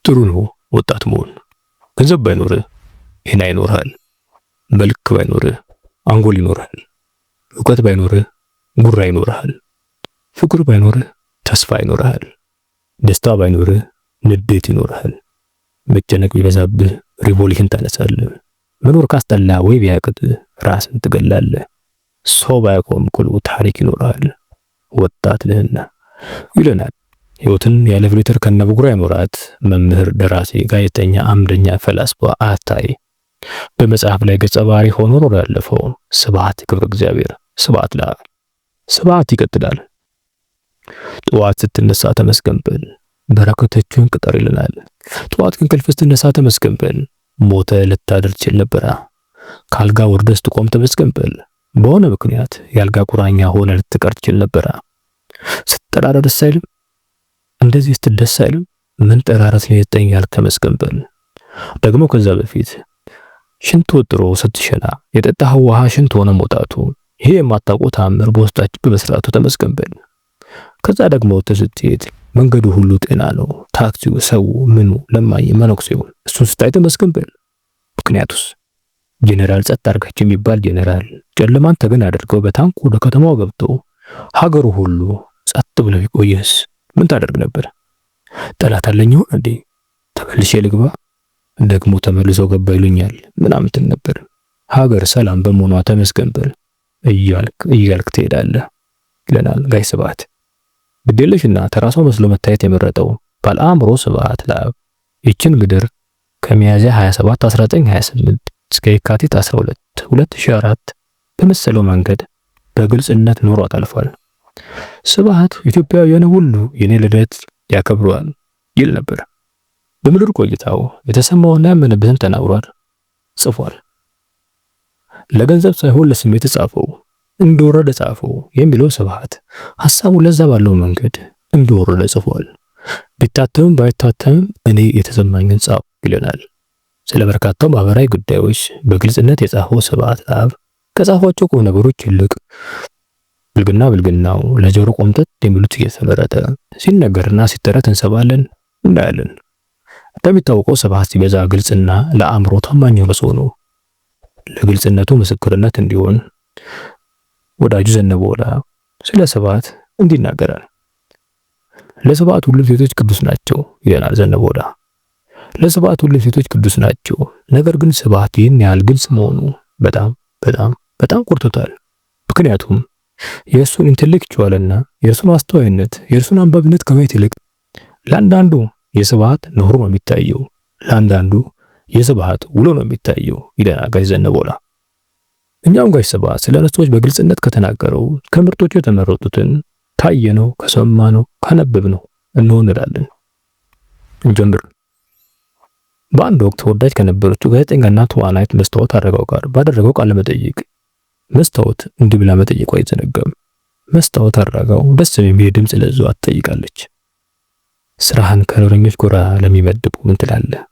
ጥሩ ነው ወጣት መሆን። ገንዘብ ባይኖርህ ጤና ይኖርሃል። መልክ ባይኖርህ አንጎል ይኖርሃል። እውቀት ባይኖርህ ጉራ ይኖርሃል። ፍቅር ባይኖርህ ተስፋ ይኖርሃል። ደስታ ባይኖርህ ንዴት ይኖርሃል። መጨነቅ ቢበዛብህ ሪቮሉሽን ታነሳለህ። መኖር ካስጠላ ወይ ቢያቅት ራስን ትገላለህ። ሰው ባያቆም ኩሉ ታሪክ ይኖርሃል። ወጣት ነህና ይለናል ሕይወትን ያለ ፍሊተር ከነብጉራ ይኖራት መምህር፣ ደራሲ፣ ጋዜጠኛ፣ አምደኛ፣ ፈላስፋ አታይ በመጽሐፍ ላይ ገጸ ባህሪ ሆኖ ነው ያለፈው። ስብሐት ክብር እግዚአብሔር፣ ስብሐት ለአብ። ስብሐት ይቀጥላል። ጠዋት ስትነሳ ተመስገን በል፣ በረከቶቹን ቅጠር ይለናል። ጠዋት ከእንቅልፍ ስትነሳ ተመስገን በል፣ ሞተ ልታድር ትችል ነበረ። ካልጋ ወርደህ ስትቆም ተመስገን በል፣ በሆነ ምክንያት ያልጋ ቁራኛ ሆነ ልትቀር ትችል ነበረ። ስትጠራራ ደስ አይልም? እንደዚህ ስትደስ አይልም? ምን ጠራራት ሊያጠኝ ያልክ ተመስገን በል። ደግሞ ከዛ በፊት ሽንት ወጥሮ ስትሸና የጠጣኸው ውሃ ሽንት ሆነ መውጣቱ፣ ይሄ የማታውቀው ተአምር በውስጣችሁ በመስራቱ ተመስገን በል። ከዛ ደግሞ ስትሄድ መንገዱ ሁሉ ጤና ነው። ታክሲው፣ ሰው፣ ምኑ፣ ለማኝ፣ መነኩሴው እሱን ስታይ ተመስገን በል። ምክንያቱስ ጄኔራል ጸጥ አድርጋችሁ የሚባል ጄኔራል ጨለማን ተገን አድርገው በታንክ ወደ ከተማው ገብቶ ሀገሩ ሁሉ ጸጥ ብሎ ይቆየስ ምን ታደርግ ነበር? ጠላት አለኝ ይሆን እንዴ? ተመልሼ ልግባ? ደግሞ ተመልሰው ገባ ይሉኛል ምናምን ትል ነበር። ሀገር ሰላም በመሆኗ ተመስገን በል እያልክ ትሄዳለህ ይለናል ጋሽ ስብሐት። ግዴለሽና ተራሷ መስሎ መታየት የመረጠው ባለ አእምሮ ስብሐት ለአብ ይችን ምድር ከሚያዝያ 27 1928 እስከ የካቲት 12 2004 በመሰለው መንገድ በግልጽነት ኖሯት አልፏል። ስብሐት ኢትዮጵያውያን ሁሉ የኔ ልደት ያከብሯል ይል ነበር። በምድር ቆይታው የተሰማውና ያመነበትን ተናግሯል፣ ጽፏል። ለገንዘብ ሳይሆን ለስሜት ጻፈው፣ እንደወረደ ጻፈው የሚለው ስብሐት ሐሳቡ ለዛ ባለው መንገድ እንደወረደ ጽፏል። ቢታተምም ባይታተምም እኔ የተሰማኝን ጻፍ ይለናል። ስለ በርካታው ማህበራዊ ጉዳዮች በግልጽነት የጻፈው ስብሐት ለአብ ከጻፏቸው ቁም ነገሮች ይልቅ ብልግናው ለጆሮ ቆምጠጥ የሚሉት እየተመረጠ ሲነገርና ሲተረት እንሰማለን እናያለን። እንደሚታወቀው ስብሐት ሲበዛ ግልጽና ለአእምሮ ታማኝ የሆነ ሰው ነው። ለግልጽነቱ ምስክርነት እንዲሆን ወዳጁ ዘነበ ወላ ስለ ስብሐት እንዲህ ይናገራል። ለስብሐት ሁሉም ሴቶች ቅዱስ ናቸው ይለናል ዘነበ ወላ። ለስብሐት ሁሉም ሴቶች ቅዱስ ናቸው፣ ነገር ግን ስብሐት ይህን ያህል ግልጽ መሆኑ በጣም ቆርቶታል። ምክንያቱም የእሱን ኢንቴሌክቹዋልና የእርሱን አስተዋይነት የእርሱን አንባቢነት ከማየት ይልቅ ለአንዳንዱ የስብሐት ነውር ነው የሚታየው፣ ለአንዳንዱ የስብሐት ውሎ ነው የሚታየው ይለናል ጋሽ ዘነበ ወላ። እኛም ጋሽ ስብሐት ስለ ነፍሶች በግልጽነት ከተናገረው ከምርጦቹ የተመረጡትን ካየነው፣ ከሰማነው፣ ካነበብነው እንሆን እንላለን። እንጀምር። በአንድ ወቅት ተወዳጅ ከነበረችው ጋዜጠኛና ተዋናይት መስታወት አረጋው ጋር ባደረገው ቃለ መጠይቅ መስታወት እንዲህ ብላ መጠየቋ አይዘነጋም። መስታወት አረጋው ደስ የሚል ድምጽ ለዛው ትጠይቃለች። ስራህን ከነውረኞች ጎራ ለሚመድቡ ምን ትላለህ?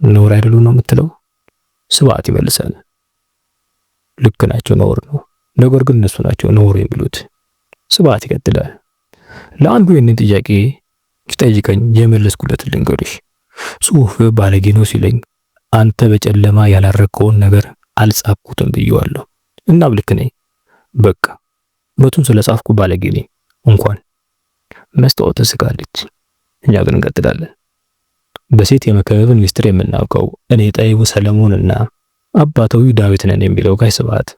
ነውር አይደሉ ነው የምትለው? ስብሐት ይመልሳል። ልክ ናቸው፣ ነውር ነው። ነገር ግን እነሱ ናቸው ነውር የሚሉት። ስብሐት ይቀጥላል። ለአንዱ የኔን ጥያቄ ሲጠይቀኝ የመለስኩለት ልንገርሽ። ጽሁፍ ባለጌ ነው ሲለኝ አንተ በጨለማ ያላረከውን ነገር አልጻፍኩትም ብየዋለሁ። እናም ልክ ነኝ። በቃ እውነቱን ስለጻፍኩ ባለጌ ነኝ እንኳን። መስታወት ትስቃለች። እኛ ግን እንቀጥላለን። በሴት የመከበብን ሚስጥር የምናውቀው እኔ ጠይቡ ሰለሞንና አባታዊ ዳዊት ነን የሚለው ጋሽ ስብሐት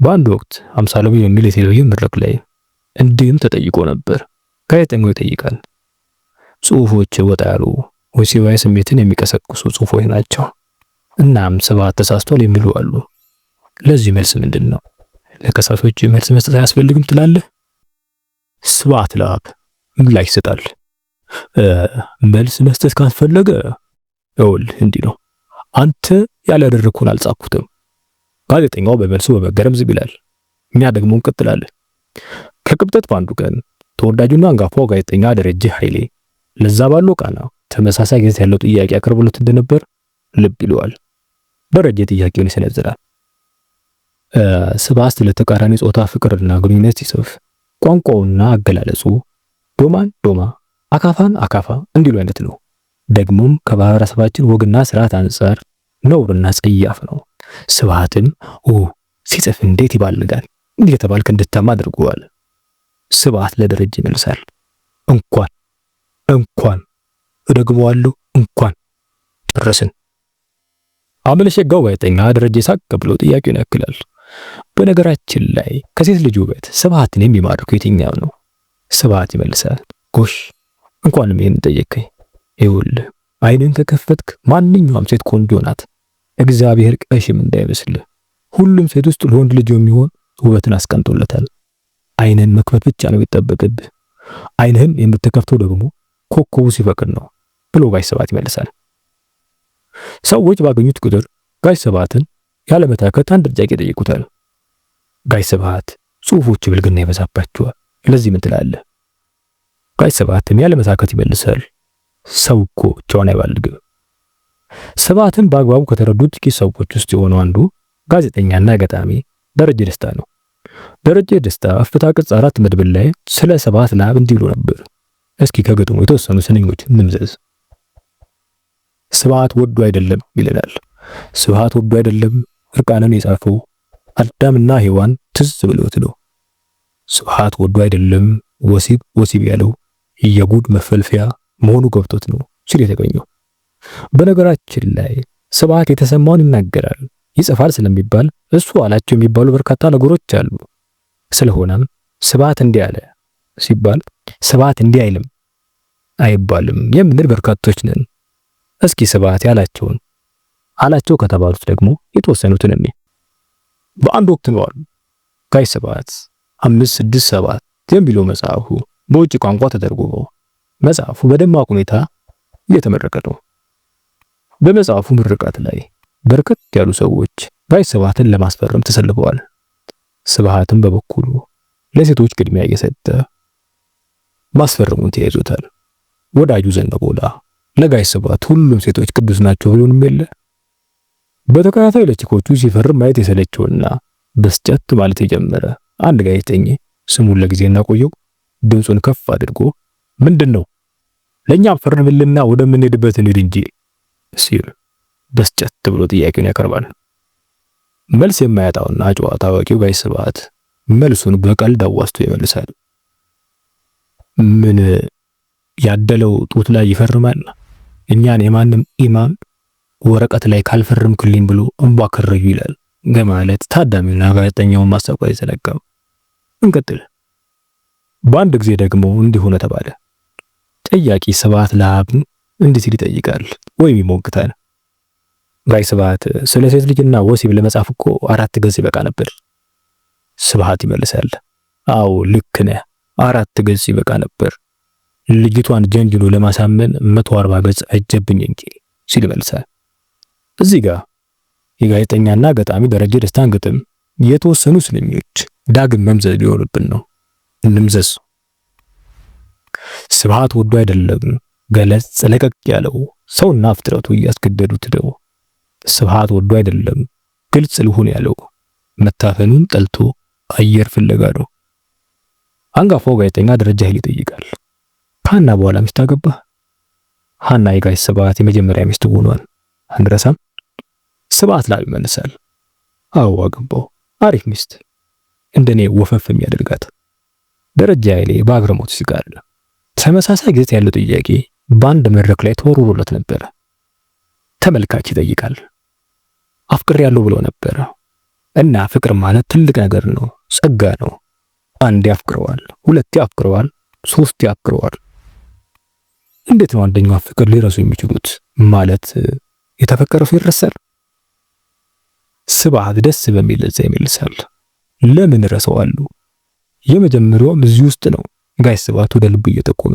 በአንድ ወቅት አምሳላዊ የሚል የቴሌቪዥን መድረክ ላይ እንዲህም ተጠይቆ ነበር። ጋዜጠኛው ይጠይቃል። ጽሁፎች ወጣ ያሉ ወሲባዊ ስሜትን የሚቀሰቅሱ ጽሁፎች ናቸው። እናም ስብሐት ተሳስቷል የሚሉ አሉ። ለዚህ መልስ ምንድን ነው? ለከሳሾች መልስ መስጠት አያስፈልግም ትላለህ? ስብሐት ለአብ ምላሽ ይሰጣል። መልስ መስጠት ካስፈለገ ይኸውልህ እንዲህ ነው። አንተ ያላደረኩን አልጻፍኩትም። ጋዜጠኛው በመልሱ በመገረም ዝም ይላል። እኛ ደግሞ እንቀጥላለን። ከቅብጠት በአንዱ ቀን ተወዳጁና አንጋፋው ጋዜጠኛ ደረጀ ኃይሌ ለዛ ባለው ቃና ተመሳሳይ ይዘት ያለው ጥያቄ አቅርቦለት እንደነበር ልብ ይለዋል። ደረጀ ጥያቄውን ይሰነዝራል። ስብሐት ለተቃራኒ ጾታ ፍቅርና ግንኙነት ሲጽፍ ቋንቋውና አገላለጹ ዶማን ዶማ፣ አካፋን አካፋ እንዲሉ አይነት ነው። ደግሞም ከባህረሰባችን ወግና ስርዓት አንፃር ነውርና ጸያፍ ነው። ስብሐትም ሲጽፍ እንዴት ይባልጋል እንዲህ የተባልክ እንድታማ አድርጓል። ስብሐት ለደረጀ ይመልሳል። እንኳን እደግመዋለሁ እንኳን ጨረስን። አመለሸጋው ጋዜጠኛ ደረጀ ሳቅ ብሎ ጥያቄውን ያክላል። በነገራችን ላይ ከሴት ልጅ ውበት ስብሐትን የሚማርከው የትኛው ነው? ስብሐት ይመልሳል። ጎሽ እንኳንም ይሄን ጠየቀኝ። ይኸውልህ አይንን ከከፈትክ ማንኛውም ሴት ቆንጆ ናት። እግዚአብሔር ቀሽም እንዳይመስልህ። ሁሉም ሴት ውስጥ ለወንድ ልጅ የሚሆን ውበትን አስቀምጦለታል። አይንን መክፈት ብቻ ነው የሚጠበቅብህ። አይንህን የምትከፍተው ደግሞ ኮከቡ ሲፈቅድ ነው ብሎ ጋሽ ስብሐት ይመልሳል። ሰዎች ባገኙት ቁጥር ጋሽ ስብሐትን ያለመታከት አንድ ጥያቄ ጠይቁታል። ጋሽ ስብሐት ጽሁፎች ብልግና ይበዛባቸዋል፣ ለዚህ ምን ትላለህ? ጋሽ ስብሐትም ያለመታከት ይመልሳል። ሰው እኮ ብቻውን አይባልግም። ስብሐትን በአግባቡ ከተረዱት ጥቂት ሰዎች ውስጥ የሆነው አንዱ ጋዜጠኛና ገጣሚ ደረጀ ደስታ ነው። ደረጀ ደስታ ፍትሐ ቅጽ 4 መድብል ላይ ስለ ስብሐት ላብ እንዲህ ብሎ ነበር። እስኪ ከገጥሞ የተወሰኑ ስንኞች እንምዘዝ። ስብሐት ወዶ አይደለም ይለናል። ስብሐት ወዶ አይደለም እርቃንን የጻፈው አዳምና ሔዋን ትዝ ብሎት ነው። ስብሐት ወዶ አይደለም ወሲብ ያለው የጉድ መፈልፈያ መሆኑ ገብቶት ነው ሲል የተገኘው። በነገራችን ላይ ስብሐት የተሰማውን ይናገራል፣ ይጽፋል ስለሚባል እሱ አላቸው የሚባሉ በርካታ ነገሮች አሉ። ስለሆነም ስብሐት እንዲህ አለ ሲባል ስብሐት እንዲህ አይልም አይባልም የምንል በርካቶች ነን። እስኪ ስብሐት ያላቸውን አላቸው ከተባሉት ደግሞ የተወሰኑትን እኔ በአንድ ወቅት ነው አሉ ጋሽ ስብሐት 567 የሚለው መጽሐፉ በውጭ ቋንቋ ተተርጉሞ መጽሐፉ በደማቅ ሁኔታ እየተመረቀ ነው። በመጽሐፉ ምርቃት ላይ በርከት ያሉ ሰዎች ጋሽ ስብሐትን ለማስፈረም ተሰልፈዋል። ስብሐትም በበኩሉ ለሴቶች ቅድሚያ እየሰጠ ማስፈረሙን ተያይዞታል። ወዳጁ ዘነበላ ለጋሽ ስብሐት ሁሉም ሴቶች ቅዱስ ናቸው ብሎንም የለ። በተከታታይ ለቺኮቹ ሲፈርም ማየት የሰለቸውና በስጨት ማለት የጀመረ አንድ ጋዜጠኛ ስሙን ለጊዜ እናቆየው ድምፁን ከፍ አድርጎ ምንድነው ለኛም ፈርምልና ወደምንሄድበት እንሂድ እንጂ ሲል በስጨት ብሎ ጥያቄውን ያቀርባል። መልስ የማያጣውና ጨዋታ አዋቂው ጋሽ ስብሐት መልሱን በቀልድ አዋስቶ ይመልሳል። ምን ያደለው ጡት ላይ ይፈርማል? እኛን የማንም ኢማም ወረቀት ላይ ካልፈርምክልኝ ብሎ እንባ ከረዩ ይላል በማለት ታዳሚውና ጋዜጠኛውን ማሳቋ ይዘነጋው። እንቀጥል። በአንድ ጊዜ ደግሞ እንዲህ ሆነ ተባለ። ጠያቂ ስብሐት ለአብን እንዲህ ሲል ይጠይቃል ወይም ይሞግታል። ጋሽ ስብሐት ስለ ሴት ልጅና ወሲብ ለመጻፍ እኮ 4 ገጽ ይበቃ ነበር። ስብሐት ይመልሳል። አዎ ልክ ነህ፣ 4 ገጽ ይበቃ ነበር። ልጅቷን ጀንጅኖ ለማሳመን 140 ገጽ አይጀብኝ እንጂ ሲል ይመልሳል። እዚህ ጋር የጋዜጠኛና ገጣሚ ደረጀ ደስታን ግጥም የተወሰኑ ስንኞች ዳግም መምዘዝ ሊሆንብን ነው። እንምዘዝ። ስብሐት ወዶ አይደለም ገለጽ ለቀቅ ያለው ሰውና ፍጥረቱ እያስገደዱት ነው። ስብሐት ወዶ አይደለም ግልጽ ልሁን ያለው መታፈኑን ጠልቶ አየር ፍለጋ ነው። አንጋፋው ጋዜጠኛ ደረጃ ኃይል ይጠይቃል። ከሀና በኋላ ሚስት አገባ? ሀና የጋሽ ስብሐት የመጀመሪያ ሚስት ሆኗል። አንረሳም? ስብሐት ላይ ይመልሳል። አዎ አገባው፣ አሪፍ ሚስት፣ እንደኔ ወፈፍ የሚያደርጋት። ደረጃ ኃይሌ በአግረሞት ሲጋር ተመሳሳይ ጊዜ ያለው ጥያቄ በአንድ መድረክ ላይ ተወርውሮለት ነበር። ተመልካች ይጠይቃል። አፍቅር ያለው ብሎ ነበር እና ፍቅር ማለት ትልቅ ነገር ነው፣ ጸጋ ነው። አንድ ያፍቅረዋል፣ ሁለት ያፍቅረዋል፣ ሶስት ያፍቅረዋል። እንዴት ነው አንደኛው ፍቅር ሊረሱ የሚችሉት? ማለት የተፈቀረ ሰው ይረሳል? ስብሐት ደስ በሚል ለዛ ይመልሳል። ለምን ረሳዋለሁ? የመጀመሪያውም እዚህ ውስጥ ነው። ጋሽ ስብሐት ወደ ልብ እየጠቆመ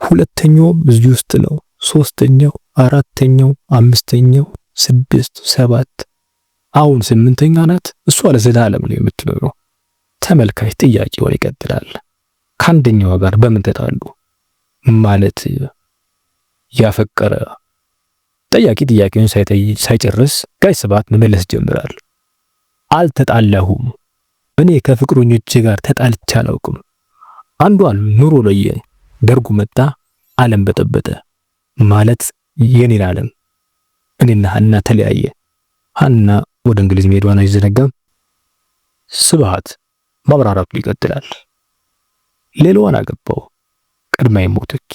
ሁለተኛውም እዚህ ውስጥ ነው። ሶስተኛው፣ አራተኛው፣ አምስተኛው፣ 6፣ 7 አሁን 8ኛ ናት። እሷ ለዘላለም ነው የምትኖረው። ተመልካች ጥያቄውን ይቀጥላል። ከአንደኛዋ ጋር በምን ተጣሉ? ማለት ያፈቀረ ጠያቂ ጥያቄውን ሳይጨርስ ጋሽ ስብሐት መመለስ ጀምራል። አልተጣላሁም። እኔ ከፍቅረኞቼ ጋር ተጣልቼ አላውቅም። አንዷን ኑሮ ለየ፣ ደርጉ መጣ፣ ዓለም በጠበጠ። ማለት የኔን ዓለም እኔና ሀና ተለያየ። ሀና ወደ እንግሊዝ መሄዷን አይዘነጋም። ስብሃት ማብራራቱ ይቀጥላል። ሌላዋን አገባው፣ ቀድማ ሞተች።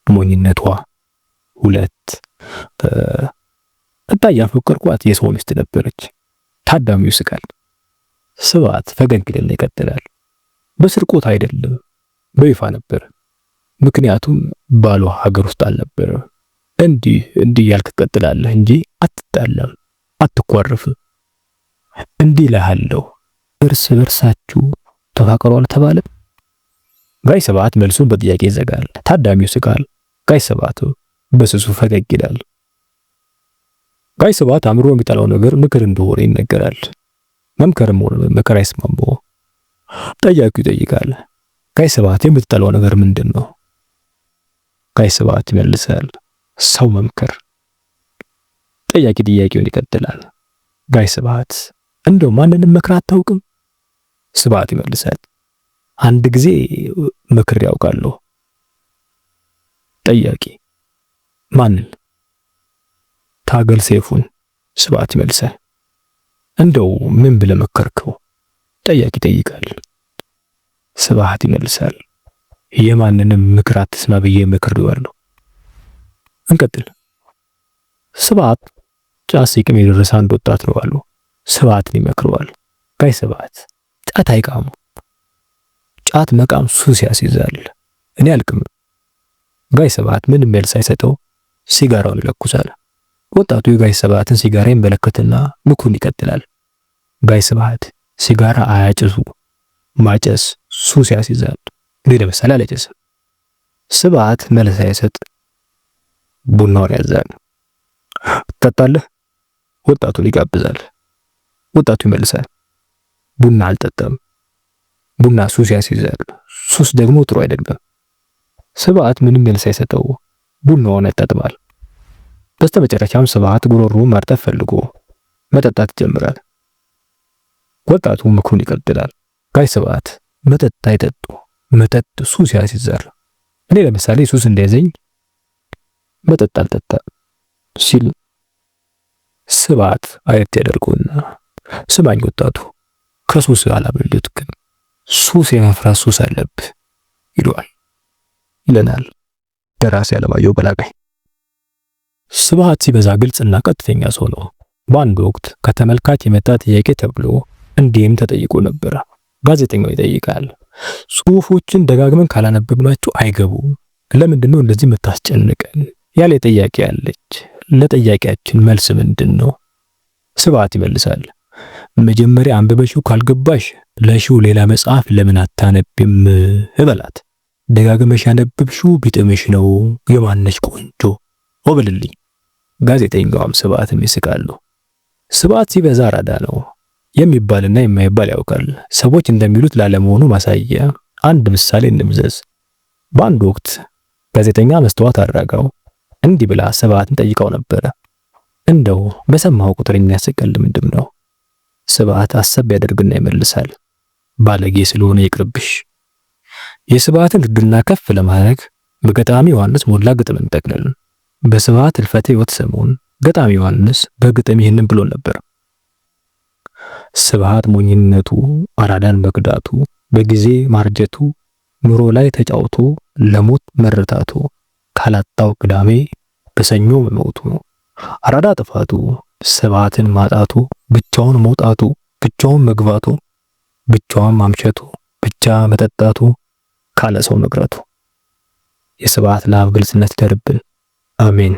ሞኝነቷ 2 እታያ ፍቅርኳት የሰው ሚስት ነበረች። ታዳሚው ስቃል። ስብሃት ፈገግ ይልና ይቀጥላል። በስርቆት አይደለም በይፋ ነበር። ምክንያቱም ባሏ ሀገር ውስጥ አልነበረ። እንዲህ ያልክ ትቀጥላለህ እንጂ አትጣላም፣ አትኳርፍ። እንዲህ እልሃለሁ፣ እርስ በርሳችሁ ተፋቀሩ አልተባለ? ጋይ ስብሃት መልሱን በጥያቄ ይዘጋል። ታዳሚው ስቃል። ጋይ ስብሃት በስሱ ፈገግ ይላል። ጋይ ስብሃት አእምሮ የሚጠላው ነገር ምክር እንደሆነ ይነገራል። መምከርም ሆነ መከራ አይስማማው። ጠያቂው ይጠይቃል፣ ጋይ ስብሃት የምትጠላው ነገር ምንድን ነው? ጋይ ስብሃት ይመልሳል፣ ሰው መምከር። ጠያቂ ጥያቄውን ይቀጥላል። ጋይ ስብሃት እንደው ማንንም መክር አታውቅም? ስብሃት ይመልሳል፣ አንድ ጊዜ ምክር ያውቃለሁ። ጠያቂ ማንን? ታገል ሰይፉን። ስብሃት ይመልሳል፣ እንደው ምን ብለህ መከርከው? ጠያቂ ይጠይቃል። ስብሃት ይመልሳል፣ የማንንም ምክር አትስማ ብዬ መክሬዋለሁ። እንቀጥል። ስብሃት ጫት ሲቅም የደረሰ አንድ ወጣት ነው አሉ። ስብሃትን ይመክረዋል። ጋይ ስብሃት ጫት አይቃሙ፣ ጫት መቃም ሱስ ያስይዛል፣ እኔ አልቅም። ጋይ ስብሃት ምንም መልስ ሳይሰጠው ሲጋራውን ይለኩሳል። ወጣቱ የጋይ ስብሃትን ሲጋራ ይመለከትና ምክሩን ይቀጥላል። ጋይ ስብሃት ሲጋራ አያጭሱ፣ ማጨስ ሱስ ያስይዛል፣ እኔ ለምሳሌ አላጨስም። ስብሃት መልስ ሳይሰጥ ቡናውን ያዛል። ትጠጣለህ? ወጣቱን ይጋብዛል። ወጣቱ ይመልሳል፣ ቡና አልጠጣም፣ ቡና ሱስ ያስይዛል፣ ሱስ ደግሞ ጥሩ አይደለም። ስብሃት ምንም መልስ ሳይሰጠው ቡናውን ያጣጥማል። በስተመጨረሻም ስብሃት ጉሮሮውን ማርጠብ ፈልጎ መጠጣት ይጀምራል። ወጣቱ ምክሩን ይቀጥላል። ጋይ ስብሃት መጠጥ አይጠጡ፣ መጠጥ ሱስ ያስይዛል፣ እኔ ለምሳሌ ሱስ እንደያዘኝ መጠጥ አልጠጣም ሲል ስብሃት አየት ያደርገውና ስማኝ ወጣቱ፣ ከሱስ አላበለጥክም፣ ሱስ የመፍራት ሱስ አለብህ ይለናል ደራሲ አለማየሁ በላቃይ። ስብሃት ሲበዛ ግልጽና ቀጥተኛ ሰው ነው። በአንድ ወቅት ከተመልካች የመጣ ጥያቄ ተብሎ እንዲህም ተጠይቆ ነበር። ጋዜጠኛው ይጠይቃል፣ ጽሁፎችን ደጋግመን ካላነበብናቸው አይገቡም፣ ለምንድነው እንደዚህ የምታስጨንቀን ያለ ጥያቄ አለች። ለጥያቄያችን መልስ ምንድን ነው? ስብሃት ይመልሳል፣ መጀመሪያ አንብበሽው ካልገባሽ ለሺው ሌላ መጽሐፍ ለምን አታነብም እበላት። ደጋግመሽ ያነበብሽው ቢጥምሽ ነው የማነሽ ቆንጆ ወብልልኝ። ጋዜጠኛውም ስብሃትም ይስቃሉ። ስብሃት ሲበዛ አራዳ ነው። የሚባልና የማይባል ያውቃል። ሰዎች እንደሚሉት ላለመሆኑ ማሳያ አንድ ምሳሌ እንምዘዝ። በአንድ ወቅት ጋዜጠኛ መስተዋት አድራጋው እንዲህ ብላ ስብሃትን ጠይቀው ነበረ፣ እንደው በሰማው ቁጥር የሚያስቀል ምንድን ነው? ስብሃት አሰብ ያደርግና ይመልሳል፣ ባለጌ ስለሆነ ይቅርብሽ። የስብሃትን ድድና ከፍ ለማድረግ በገጣሚ ዮሐንስ ሞላ ግጥም እንጠቅልል። በስብሃት ህልፈተ ሕይወት ሰሞን ገጣሚ ዮሐንስ በግጥም ይህንን ብሎ ነበር። ስብሃት ሞኝነቱ አራዳን መክዳቱ፣ በጊዜ ማርጀቱ፣ ኑሮ ላይ ተጫውቶ ለሞት መረታቱ፣ ካላጣው ቅዳሜ በሰኞ መሞቱ፣ አራዳ ጥፋቱ ስብሃትን ማጣቱ፣ ብቻውን መውጣቱ፣ ብቻውን መግባቱ፣ ብቻውን ማምሸቱ፣ ብቻ መጠጣቱ፣ ካለ ሰው መቅረቱ። የስብሃት ለአብ ግልጽነት ይደርብን። አሜን።